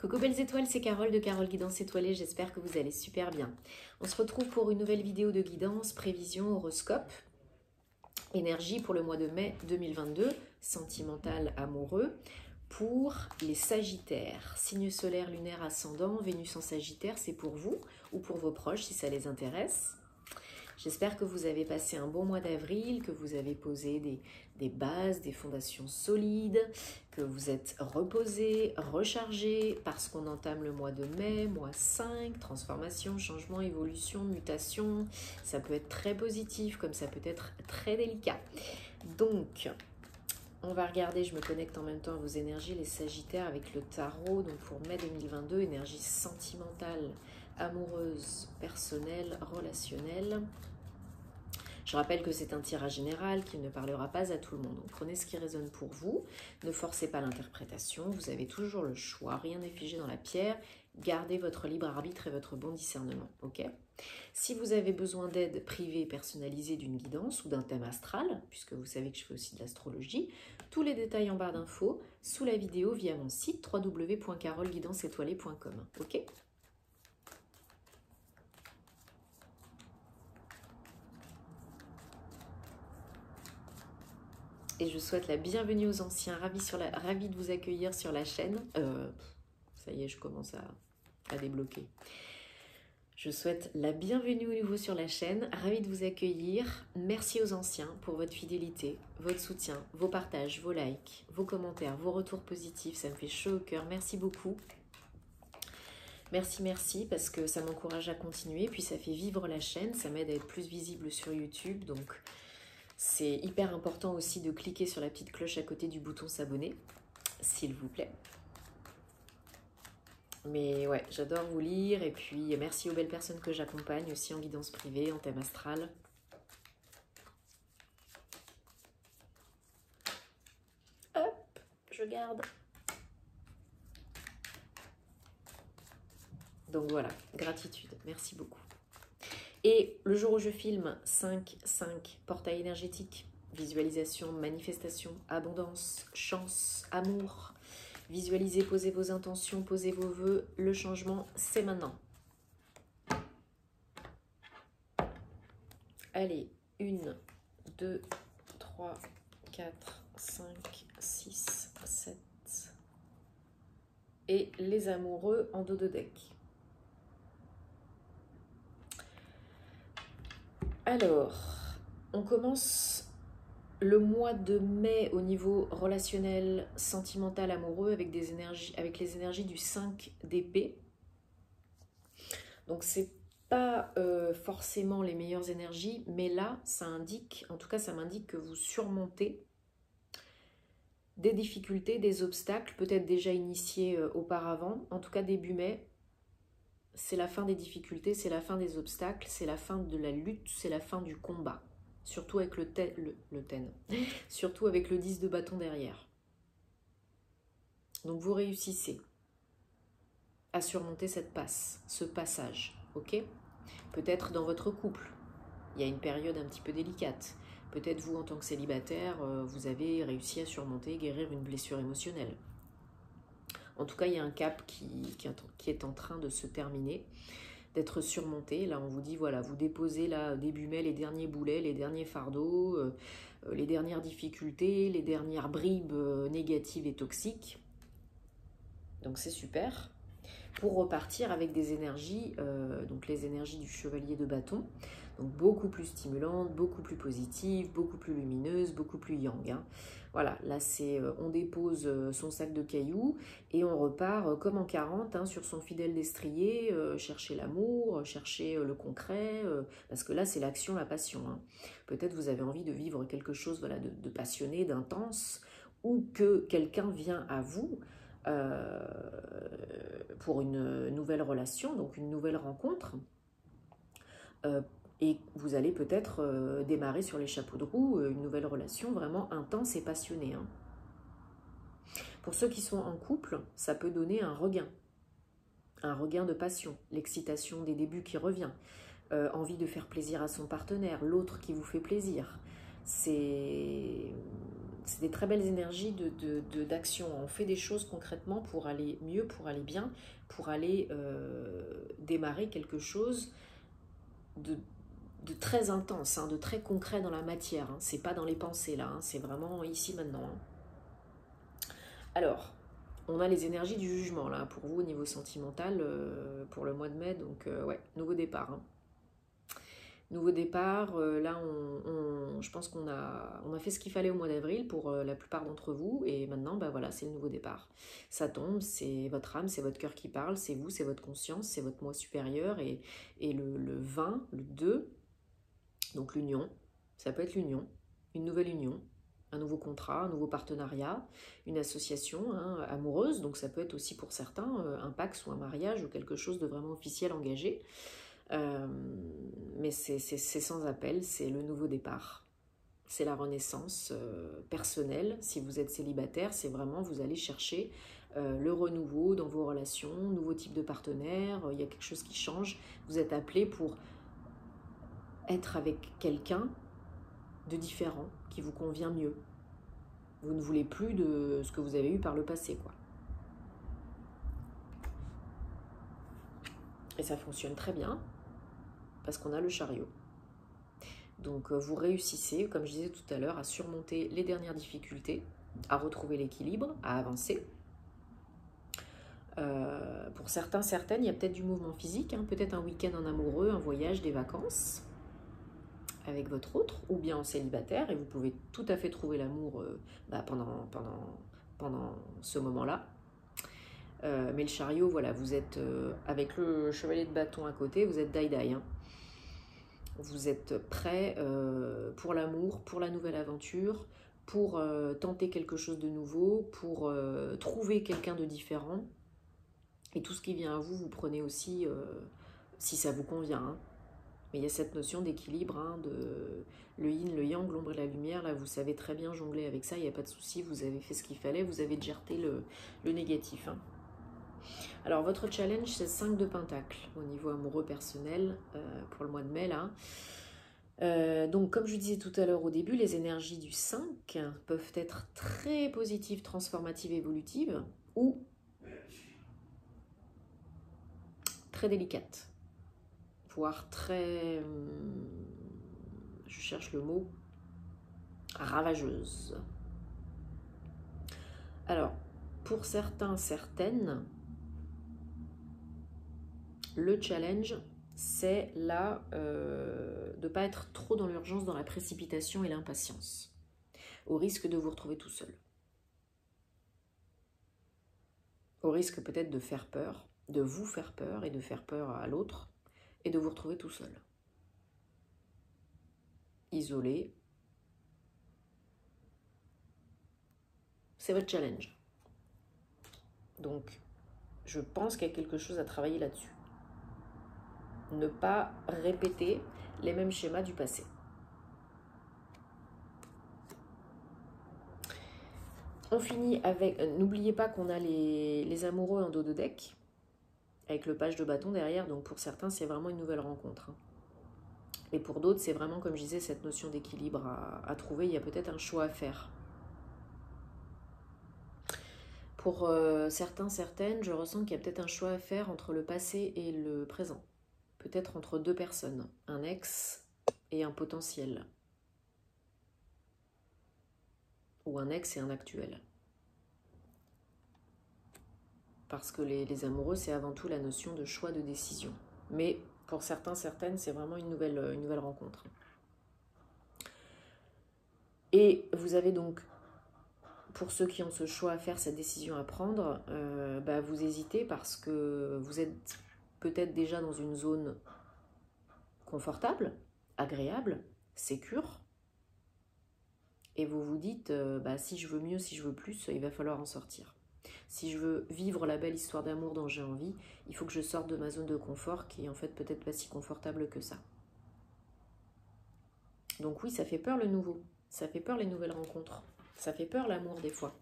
Coucou belles étoiles, c'est Carole de Carole Guidance Étoilée, j'espère que vous allez super bien. On se retrouve pour une nouvelle vidéo de guidance, prévision, horoscope, énergie pour le mois de mai 2022, sentimental, amoureux, pour les Sagittaires. Signe solaire, lunaire, ascendant, Vénus en Sagittaire, c'est pour vous ou pour vos proches si ça les intéresse. J'espère que vous avez passé un bon mois d'avril, que vous avez posé des bases, des fondations solides, que vous êtes reposé, rechargé, parce qu'on entame le mois de mai, mois 5, transformation, changement, évolution, mutation. Ça peut être très positif, comme ça peut être très délicat. Donc, on va regarder, je me connecte en même temps à vos énergies, les Sagittaires, avec le tarot. Donc pour mai 2022, énergie sentimentale, amoureuse, personnelle, relationnelle. Je rappelle que c'est un tirage général qui ne parlera pas à tout le monde. Donc prenez ce qui résonne pour vous. Ne forcez pas l'interprétation. Vous avez toujours le choix. Rien n'est figé dans la pierre. Gardez votre libre arbitre et votre bon discernement. Ok ? Si vous avez besoin d'aide privée personnalisée d'une guidance ou d'un thème astral, puisque vous savez que je fais aussi de l'astrologie, tous les détails en barre d'infos sous la vidéo via mon site www.caroleguidanceétoilée.com. Ok ? Et je souhaite la bienvenue aux anciens, ravi de vous accueillir sur la chaîne. Ça y est, je commence à débloquer. Je souhaite la bienvenue aux nouveaux sur la chaîne, ravi de vous accueillir. Merci aux anciens pour votre fidélité, votre soutien, vos partages, vos likes, vos commentaires, vos retours positifs. Ça me fait chaud au cœur. Merci beaucoup. Merci, parce que ça m'encourage à continuer. Puis ça fait vivre la chaîne, ça m'aide à être plus visible sur YouTube. Donc, c'est hyper important aussi de cliquer sur la petite cloche à côté du bouton s'abonner, s'il vous plaît. Mais ouais, j'adore vous lire. Et puis, merci aux belles personnes que j'accompagne aussi en guidance privée, en thème astral. Hop, je garde. Donc voilà, gratitude. Merci beaucoup. Et le jour où je filme, 5, portail énergétique, visualisation, manifestation, abondance, chance, amour. Visualisez, posez vos intentions, posez vos vœux. Le changement, c'est maintenant. Allez, 1, 2, 3, 4, 5, 6, 7. Et les amoureux en dos de deck. Alors, on commence le mois de mai au niveau relationnel, sentimental, amoureux avec les énergies du 5 d'épée. Donc c'est pas forcément les meilleures énergies, mais là ça indique, en tout cas ça m'indique que vous surmontez des difficultés, des obstacles, peut-être déjà initiés auparavant. En tout cas début mai, c'est la fin des difficultés, c'est la fin des obstacles, c'est la fin de la lutte, c'est la fin du combat. Surtout avec surtout avec le 10 de bâton derrière. Donc vous réussissez à surmonter ce passage, ok? Peut-être dans votre couple, il y a une période un petit peu délicate. Peut-être vous, en tant que célibataire, vous avez réussi à surmonter, guérir une blessure émotionnelle. En tout cas, il y a un cap qui est en train de se terminer, d'être surmonté. Là, on vous dit, voilà, vous déposez là, début mai, les derniers boulets, les derniers fardeaux, les dernières difficultés, les dernières bribes négatives et toxiques. Donc, c'est super. Pour repartir avec des énergies, donc les énergies du chevalier de bâton, donc beaucoup plus stimulantes, beaucoup plus positives, beaucoup plus lumineuses, beaucoup plus yang. Hein. Voilà, là c'est on dépose son sac de cailloux et on repart comme en 40 hein, sur son fidèle destrier, chercher l'amour, chercher le concret, parce que là c'est l'action, la passion. Hein. Peut-être vous avez envie de vivre quelque chose voilà, de passionné, d'intense, ou que quelqu'un vient à vous pour une nouvelle relation, donc une nouvelle rencontre, et vous allez peut-être démarrer sur les chapeaux de roue une nouvelle relation vraiment intense et passionnée. Hein. Pour ceux qui sont en couple, ça peut donner un regain de passion, l'excitation des débuts qui revient, envie de faire plaisir à son partenaire, l'autre qui vous fait plaisir. C'est c'est des très belles énergies d'action. On fait des choses concrètement pour aller mieux, pour aller bien, pour aller démarrer quelque chose de très intense, hein, de très concret dans la matière. Hein. C'est pas dans les pensées là, hein, c'est vraiment ici maintenant. Hein. Alors, on a les énergies du jugement là pour vous au niveau sentimental pour le mois de mai. Donc ouais, nouveau départ. Hein. Nouveau départ, là je pense qu'on a fait ce qu'il fallait au mois d'avril pour la plupart d'entre vous, et maintenant bah voilà, c'est le nouveau départ. Ça tombe, c'est votre âme, c'est votre cœur qui parle, c'est vous, c'est votre conscience, c'est votre moi supérieur, et le 20, le 2, donc l'union, ça peut être l'union, une nouvelle union, un nouveau contrat, un nouveau partenariat, une association hein, amoureuse, donc ça peut être aussi pour certains un pax ou un mariage ou quelque chose de vraiment officiel engagé. Mais c'est sans appel, c'est le nouveau départ. C'est la renaissance personnelle. Si vous êtes célibataire, c'est vraiment, vous allez chercher le renouveau dans vos relations, nouveau type de partenaire, il y a quelque chose qui change. Vous êtes appelé pour être avec quelqu'un de différent, qui vous convient mieux. Vous ne voulez plus de ce que vous avez eu par le passé, quoi. Et ça fonctionne très bien, parce qu'on a le chariot. Donc vous réussissez, comme je disais tout à l'heure, à surmonter les dernières difficultés, à retrouver l'équilibre, à avancer. Pour certains, certaines, il y a peut-être du mouvement physique, hein, peut-être un week-end en amoureux, un voyage, des vacances avec votre autre, ou bien en célibataire, et vous pouvez tout à fait trouver l'amour pendant ce moment-là. Mais le chariot, voilà, vous êtes avec le chevalier de bâton à côté, vous êtes die-die, hein. Vous êtes prêt pour l'amour, pour la nouvelle aventure, pour tenter quelque chose de nouveau, pour trouver quelqu'un de différent. Et tout ce qui vient à vous, vous prenez aussi si ça vous convient. Hein. Mais il y a cette notion d'équilibre, hein, de le yin, le yang, l'ombre et la lumière. Là, vous savez très bien jongler avec ça, il n'y a pas de souci, vous avez fait ce qu'il fallait, vous avez géré le négatif. Hein. Alors, votre challenge, c'est 5 de pentacles au niveau amoureux personnel pour le mois de mai, là. Donc, comme je disais tout à l'heure au début, les énergies du 5 peuvent être très positives, transformatives, évolutives, ou très délicates, voire très, je cherche le mot, ravageuses. Alors, pour certains, certaines, le challenge, c'est là de ne pas être trop dans l'urgence, dans la précipitation et l'impatience, au risque de vous retrouver tout seul. Au risque peut-être de faire peur, de vous faire peur et de faire peur à l'autre, et de vous retrouver tout seul. Isolé. C'est votre challenge. Donc, je pense qu'il y a quelque chose à travailler là-dessus. Ne pas répéter les mêmes schémas du passé. On finit avec... N'oubliez pas qu'on a les amoureux en dos de deck, avec le page de bâton derrière, donc pour certains, c'est vraiment une nouvelle rencontre. Et pour d'autres, c'est vraiment, comme je disais, cette notion d'équilibre à trouver. Il y a peut-être un choix à faire. Pour certains, certaines, je ressens qu'il y a peut-être un choix à faire entre le passé et le présent. Peut-être entre deux personnes, un ex et un potentiel. Ou un ex et un actuel. Parce que les amoureux, c'est avant tout la notion de choix, de décision. Mais pour certains, certaines, c'est vraiment une nouvelle rencontre. Et vous avez donc, pour ceux qui ont ce choix à faire, cette décision à prendre, vous hésitez parce que vous êtes peut-être déjà dans une zone confortable, agréable, sécure, et vous vous dites, si je veux mieux, si je veux plus, il va falloir en sortir. Si je veux vivre la belle histoire d'amour dont j'ai envie, il faut que je sorte de ma zone de confort qui est en fait peut-être pas si confortable que ça. Donc oui, ça fait peur le nouveau, ça fait peur les nouvelles rencontres, ça fait peur l'amour des fois.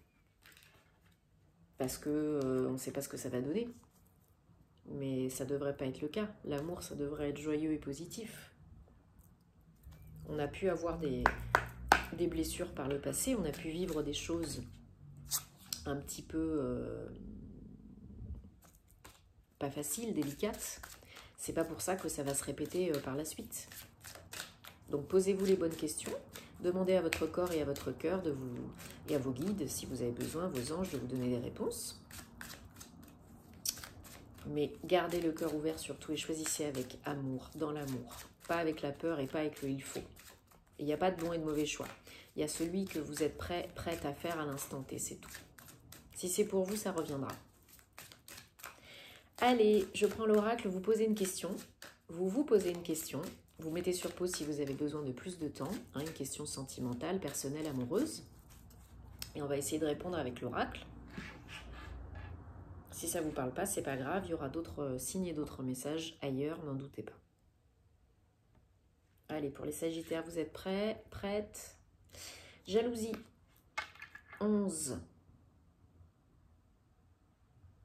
Parce que on ne sait pas ce que ça va donner. Mais ça ne devrait pas être le cas. L'amour, ça devrait être joyeux et positif. On a pu avoir des des blessures par le passé, on a pu vivre des choses un petit peu pas faciles, délicates. C'est pas pour ça que ça va se répéter par la suite. Donc posez-vous les bonnes questions, demandez à votre corps et à votre cœur et à vos guides, si vous avez besoin, vos anges, de vous donner des réponses. Mais gardez le cœur ouvert surtout et choisissez avec amour, dans l'amour. Pas avec la peur et pas avec le « il faut ». Il n'y a pas de bon et de mauvais choix. Il y a celui que vous êtes prête à faire à l'instant T, c'est tout. Si c'est pour vous, ça reviendra. Allez, je prends l'oracle, vous posez une question. Vous posez une question. Vous mettez sur pause si vous avez besoin de plus de temps. Hein, une question sentimentale, personnelle, amoureuse. Et on va essayer de répondre avec l'oracle. Si ça ne vous parle pas, c'est pas grave. Il y aura d'autres signes et d'autres messages ailleurs, n'en doutez pas. Allez, pour les Sagittaires, vous êtes prêts? Prêtes? Jalousie. 11.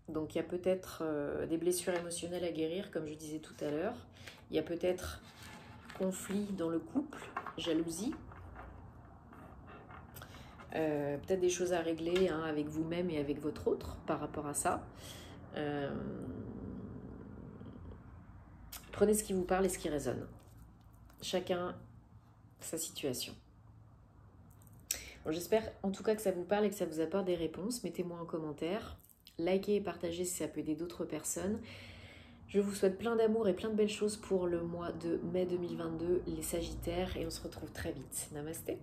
Donc, il y a peut-être des blessures émotionnelles à guérir, comme je disais tout à l'heure. Il y a peut-être conflit dans le couple, jalousie. Peut-être des choses à régler hein, avec vous-même et avec votre autre par rapport à ça. Prenez ce qui vous parle et ce qui résonne. Chacun sa situation. Bon, j'espère en tout cas que ça vous parle et que ça vous apporte des réponses. Mettez-moi en commentaire. Likez et partagez si ça peut aider d'autres personnes. Je vous souhaite plein d'amour et plein de belles choses pour le mois de mai 2022, les Sagittaires. Et on se retrouve très vite. Namasté.